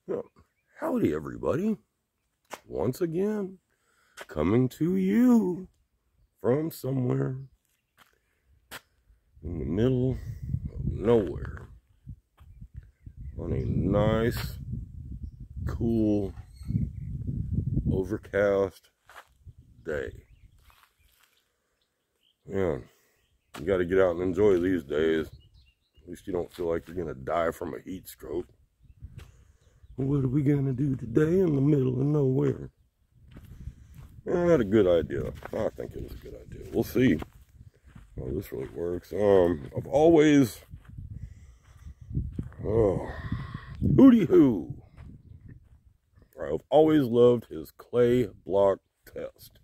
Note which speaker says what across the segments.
Speaker 1: Yeah. Howdy, everybody. Once again, coming to you from somewhere in the middle of nowhere on a nice, cool, overcast day. Yeah, you got to get out and enjoy these days. At least you don't feel like you're going to die from a heat stroke. What are we going to do today in the middle of nowhere? I had a good idea. I think it was a good idea. We'll see how this really works. I've always, hooty hoo. I've always loved his clay block test.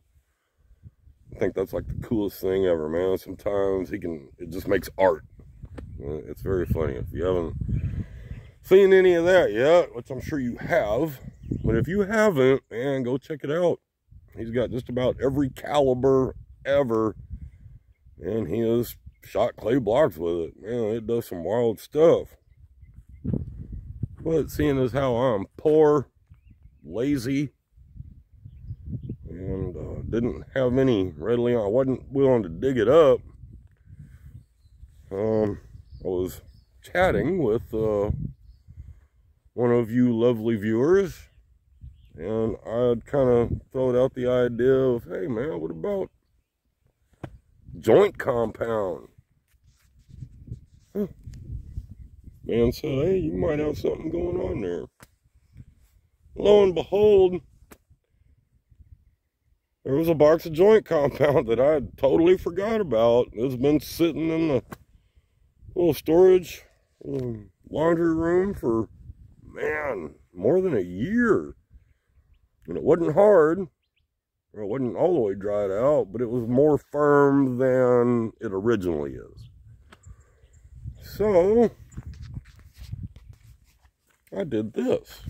Speaker 1: I think that's like the coolest thing ever, man. Sometimes it just makes art. It's very funny. If you haven't seen any of that yet, which I'm sure you have, but if you haven't, man, go check it out. He's got just about every caliber ever, and he has shot clay blocks with it. Man, it does some wild stuff. But seeing as how I'm poor, lazy, and didn't have any readily on, I wasn't willing to dig it up. I was chatting with one of you lovely viewers, and I'd kind of thrown out the idea of, hey man, what about joint compound? Man said, hey, you might have something going on there. Lo and behold, there was a box of joint compound that I had totally forgot about. It's been sitting in the little storage laundry room for, man, more than a year. And it wasn't hard. It wasn't all the way dried out, but it was more firm than it originally is. So I did this.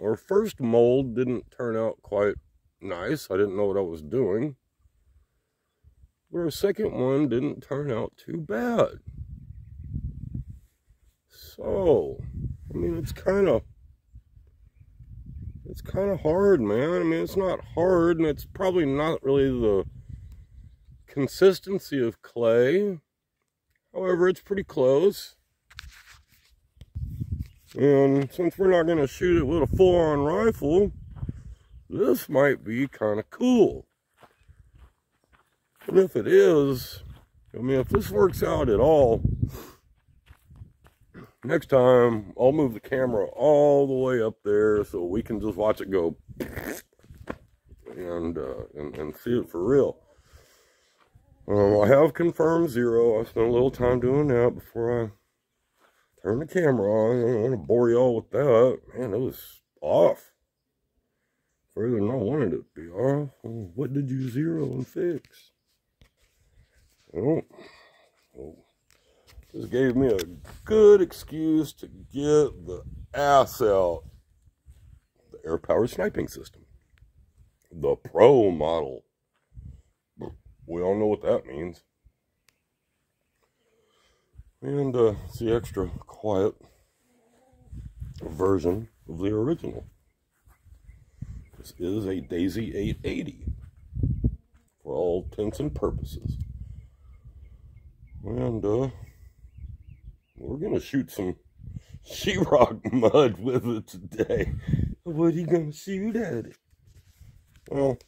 Speaker 1: Our first mold didn't turn out quite nice. I didn't know what I was doing. But our second one didn't turn out too bad. So, I mean, it's kind of hard, man. I mean, it's not hard, and it's probably not really the consistency of clay. However, it's pretty close. And since we're not going to shoot it with a full-on rifle, this might be kind of cool. And if it is, I mean, if this works out at all, next time I'll move the camera all the way up there so we can just watch it go and see it for real. I have confirmed 0. I spent a little time doing that before I turn the camera on. I don't want to bore y'all with that. Man, it was off. Further than I wanted it to be off. What did you 0 and fix? Well, this gave me a good excuse to get the ass out. The air power sniping system. The Pro model. We all know what that means. And it's the extra quiet version of the original. This is a Daisy 880 for all intents and purposes. And we're gonna shoot some sheetrock mud with it today. What are you gonna shoot at it? Well,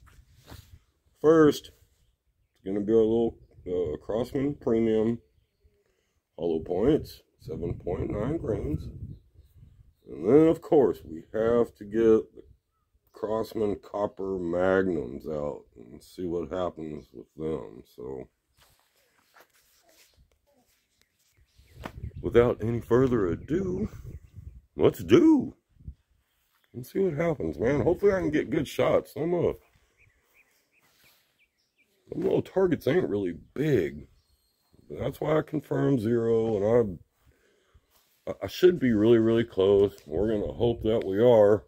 Speaker 1: first, it's gonna be our little Crossman Premium hollow points, 7.9 grains. And then, of course, we have to get the Crossman Copper Magnums out and see what happens with them. So, without any further ado, let's do. Let's see what happens, man. Hopefully I can get good shots. Some little targets ain't really big. That's why I confirmed 0, and I should be really, really close. We're going to hope that we are.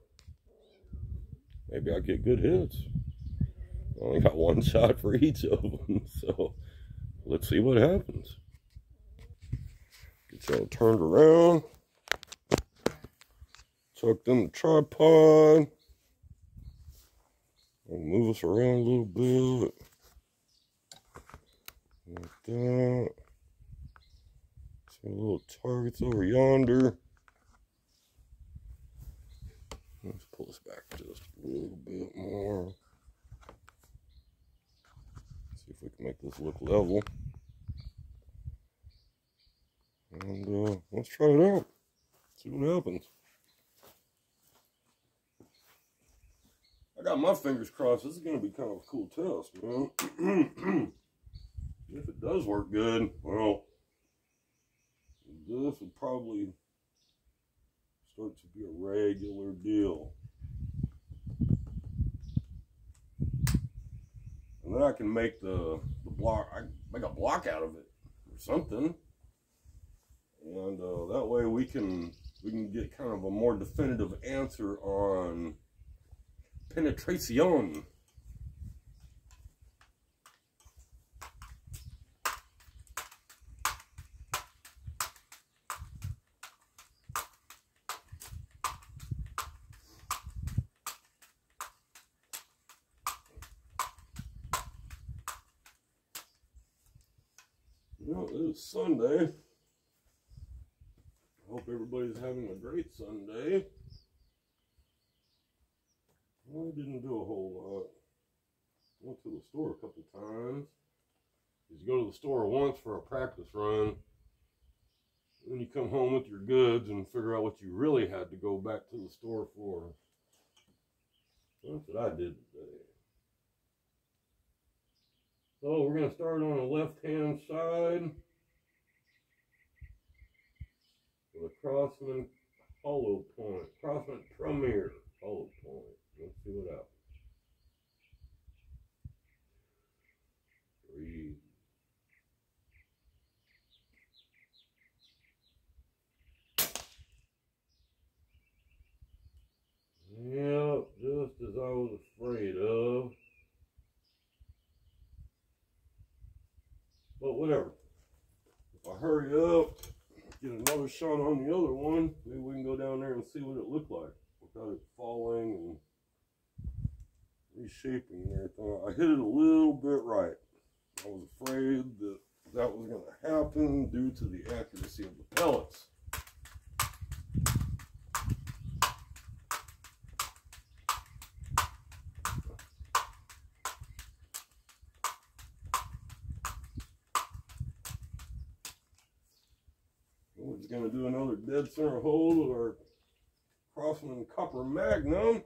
Speaker 1: Maybe I'll get good hits. I only got one shot for each of them, so let's see what happens. Get y'all turned around. Tucked in the tripod. I'll move us around a little bit. Like that. Some little targets over yonder. Let's pull this back just a little bit more. See if we can make this look level. And let's try it out. See what happens. I got my fingers crossed. This is going to be kind of a cool test, man. If it does work good, well, this would probably start to be a regular deal. And then I can make the block, I can make a block out of it or something. And that way we can get kind of a more definitive answer on penetration. Well, it is Sunday. I hope everybody's having a great Sunday. Well, I didn't do a whole lot. Went to the store a couple times. You go to the store once for a practice run. Then you come home with your goods and figure out what you really had to go back to the store for. That's what I did today. So we're going to start on the left-hand side with a Crossman hollow point, Crossman Premier hollow point. Let's see what happens. Breathe. Yep, just as I was afraid of. But whatever. If I hurry up, get another shot on the other one, maybe we can go down there and see what it looked like without it falling and reshaping and everything. I hit it a little bit right. I was afraid that that was going to happen due to the accuracy of the pellets. We're just going to do another dead center hold with our Crossman Copper Magnum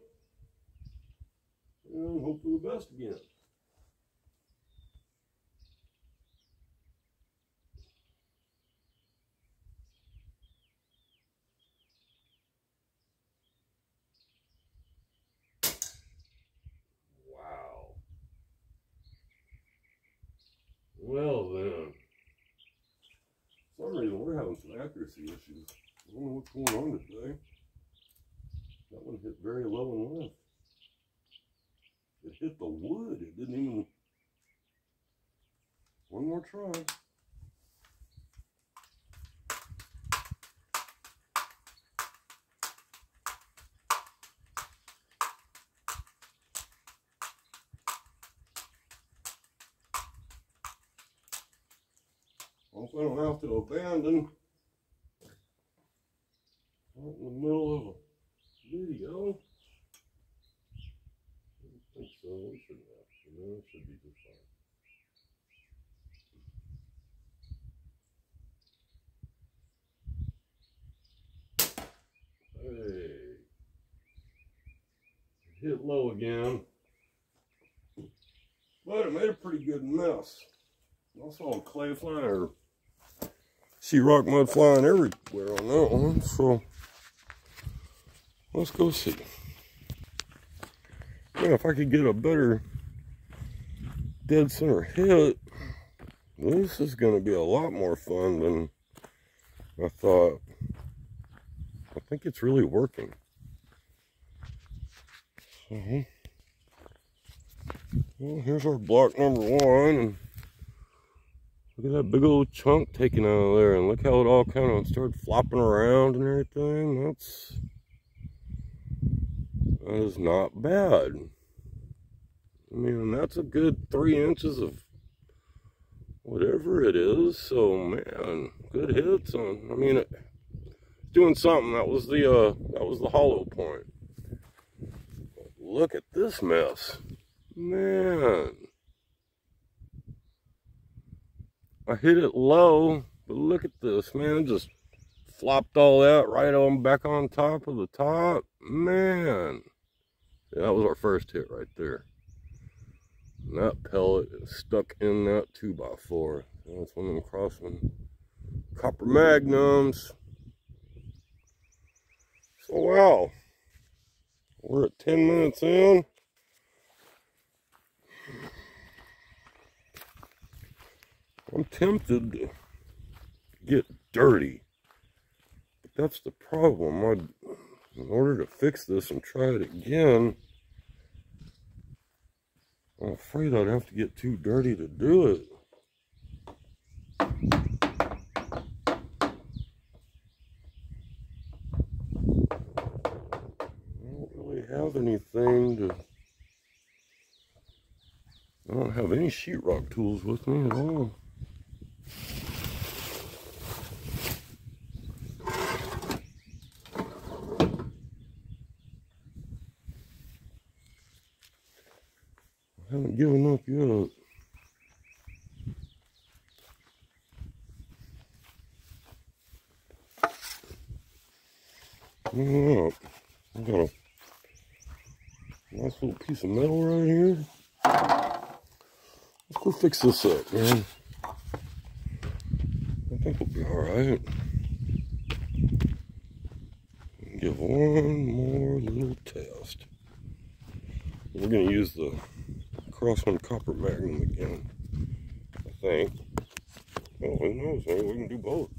Speaker 1: and hope for the best again. Wow. Well then. For some reason we're having some accuracy issues. I don't know what's going on today. That one hit very low and left. It hit the wood. It didn't even. One more try. Hope I don't have to abandon out in the middle of a video. I don't think so. We shouldn't have to. No, it should be just fine. Hey. Hit low again. But it made a pretty good mess. I saw clay flying or sheetrock mud flying everywhere on that one, so let's go see. Yeah, if I could get a better dead center hit, this is going to be a lot more fun than I thought. I think it's really working. So, well, here's our block number one, and look at that big old chunk taken out of there, and look how it all kind of started flopping around and everything. That is not bad. I mean, that's a good 3 inches of whatever it is. So, man, good hits on. I mean, doing something. That was the hollow point. But look at this mess, man. I hit it low, but look at this, man. It just flopped all that right on back on top of the top, man. Yeah, that was our first hit right there. And that pellet is stuck in that 2x4. That's one of them Crossman copper magnums. So wow, we're at 10 minutes in. I'm tempted to get dirty, but that's the problem. In order to fix this and try it again, I'm afraid I'd have to get too dirty to do it. I don't really have anything to... I don't have any sheetrock tools with me at all. I haven't given up yet. Yeah, I got a nice little piece of metal right here. Let's go fix this up, man. I think we'll be alright. Give one more little test. We're going to use the Crossman copper magnum again, I think. Well, who knows, maybe we can do both.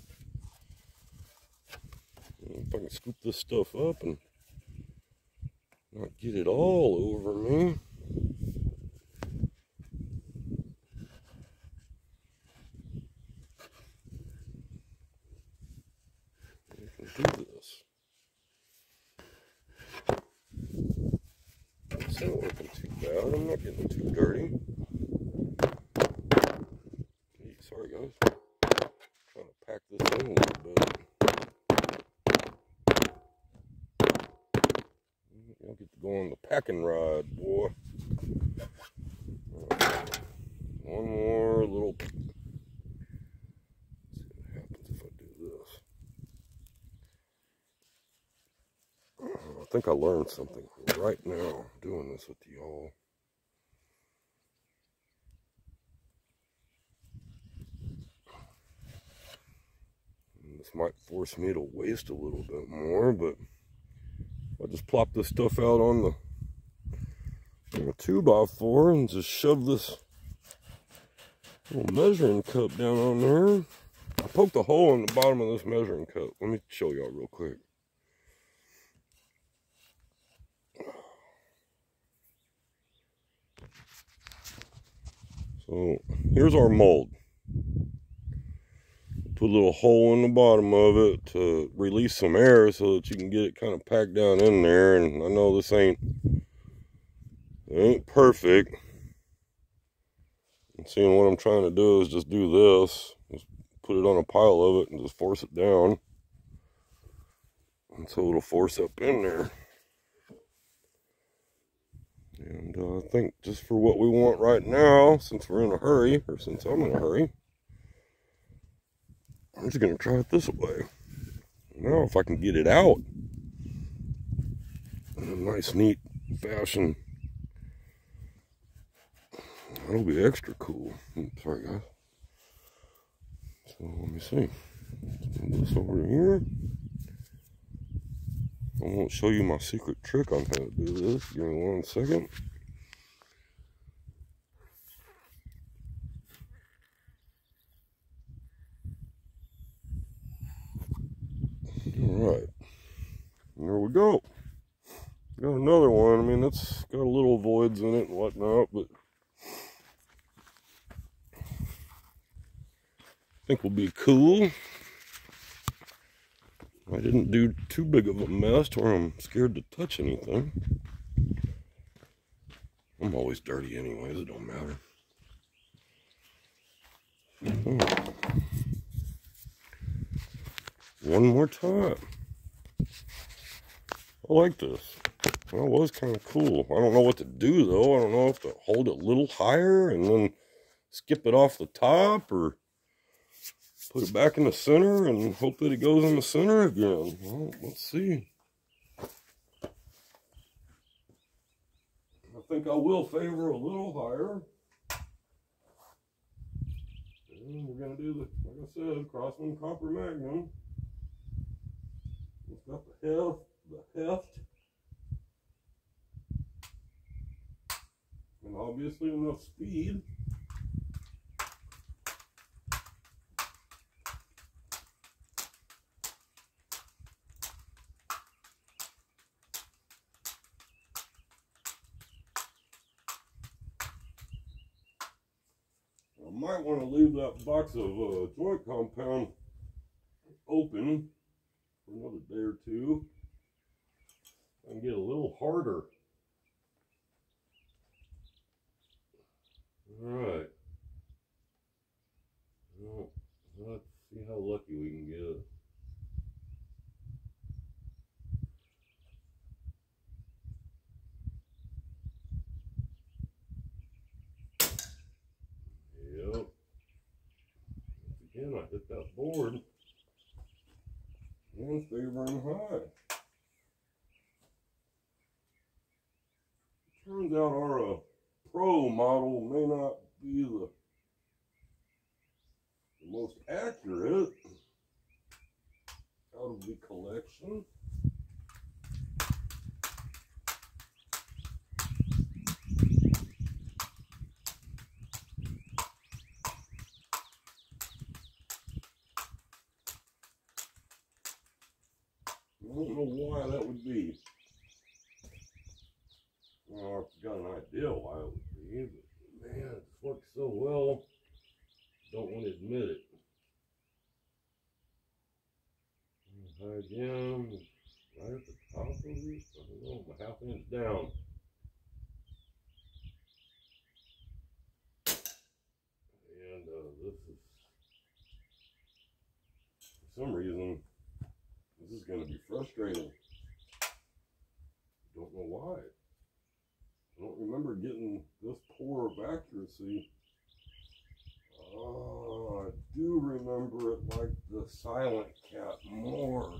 Speaker 1: If I can scoop this stuff up and not get it all over me. We can do this. It's not looking too bad. I'm not getting too dirty. Gee, sorry guys. Trying to pack this in a little bit. I'll get to go on the packing ride, boy. Right. One more little... Let's see what happens if I do this. I think I learned something right now doing this with y'all. This might force me to waste a little bit more, but I just plop this stuff out on the 2x4 and just shove this little measuring cup down on there. I poked a hole in the bottom of this measuring cup. Let me show y'all real quick. So here's our mold. Put a little hole in the bottom of it to release some air so that you can get it kind of packed down in there. And I know this ain't perfect. And seeing what I'm trying to do is just do this. Just put it on a pile of it and just force it down. And so it'll force up in there. And I think just for what we want right now, since we're in a hurry, or since I'm in a hurry, I'm just going to try it this way. Now if I can get it out in a nice, neat fashion, that'll be extra cool. Sorry, guys. So let me see. Move this over here. I won't show you my secret trick on how to do this. Give me 1 second. Alright. There we go. Got another one. I mean, it's got little voids in it and whatnot, but I think will be cool. I didn't do too big of a mess to where I'm scared to touch anything. I'm always dirty anyways, it don't matter. One more time. I like this. That was kind of cool. I don't know what to do though. I don't know if to hold it a little higher and then skip it off the top, or put it back in the center and hope that it goes in the center again. Well, let's see. I think I will favor a little higher. And we're going to do the, like I said, Crossman Copper Magnum. It's got the heft, and obviously enough speed. I might want to leave that box of joint compound open for another day or two and get a little harder. Alright. Well, let's see how lucky we can get. Yep. Again, I hit that board and favoring high. Turns out our Pro model may not be the most accurate out of the collection. I don't know why that would be. Well, I've got an idea why it would be, but man, it works so well, don't want to admit it. High again, right at the top of it, I don't know, I'm a half inch down. And this is, for some reason, this is going to be frustrating. Don't know why. I don't remember getting this poor of accuracy. Oh, I do remember it like the Silent Cat more.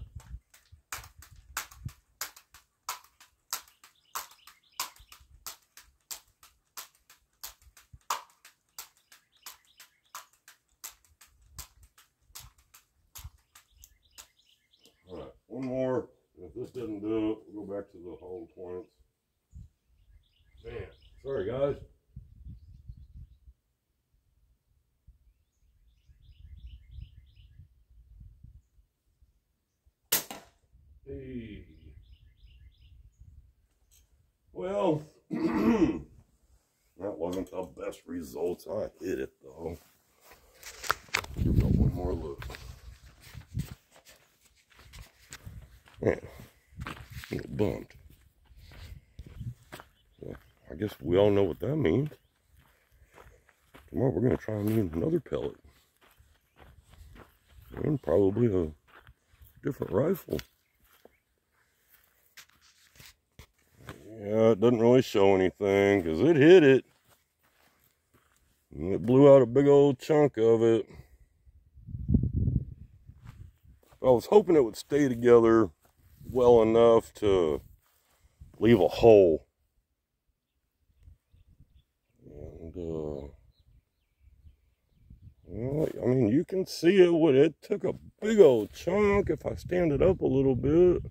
Speaker 1: Alright, one more. If this doesn't do it, we'll go back to the hollow points. Man, sorry guys. Hey. Well, that wasn't the best results. I hit it though. Give it one more look. Man, a little bumped. Well, I guess we all know what that means. Tomorrow we're going to try and use another pellet. And probably a different rifle. Yeah, it doesn't really show anything because it hit it. And it blew out a big old chunk of it. I was hoping it would stay together well enough to leave a hole. And, well, I mean, you can see it. It took a big old chunk. If I stand it up a little bit,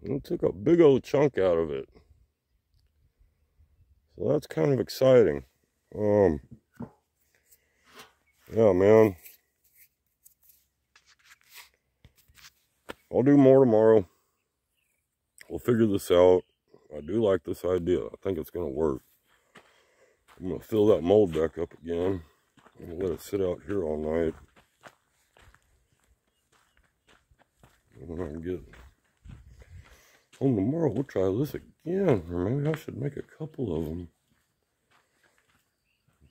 Speaker 1: it took a big old chunk out of it. So that's kind of exciting. Yeah, man. I'll do more tomorrow. We'll figure this out. I do like this idea. I think it's going to work. I'm going to fill that mold back up again and let it sit out here all night. When I get home tomorrow, we'll try this again. Or maybe I should make a couple of them.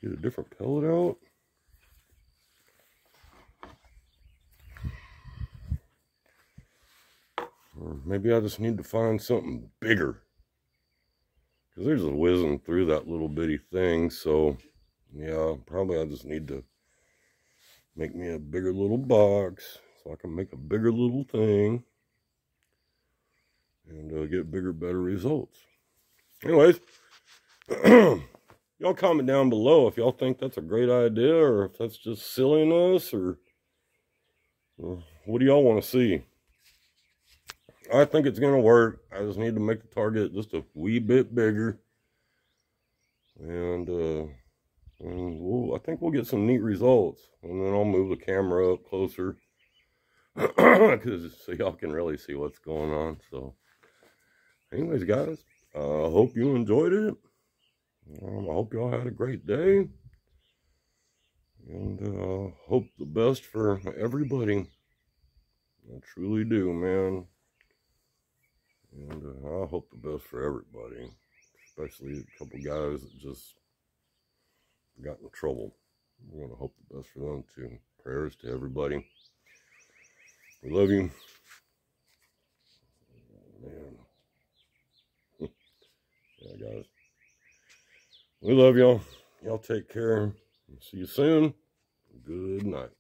Speaker 1: Get a different pellet out. Or maybe I just need to find something bigger. Because they're just whizzing through that little bitty thing. So, yeah, probably I just need to make me a bigger little box. So I can make a bigger little thing. And get bigger, better results. Anyways, y'all comment down below if y'all think that's a great idea. Or if that's just silliness. Or what do y'all want to see? I think it's going to work. I just need to make the target just a wee bit bigger. And I think we'll get some neat results. And then I'll move the camera up closer. So y'all can really see what's going on. So, anyways, guys, I hope you enjoyed it. I hope y'all had a great day. And hope the best for everybody. I truly do, man. And I hope the best for everybody, especially a couple guys that just got in trouble. We want to hope the best for them too. Prayers to everybody. We love you. Man. Yeah, guys. We love y'all. Y'all take care. See you soon. Good night.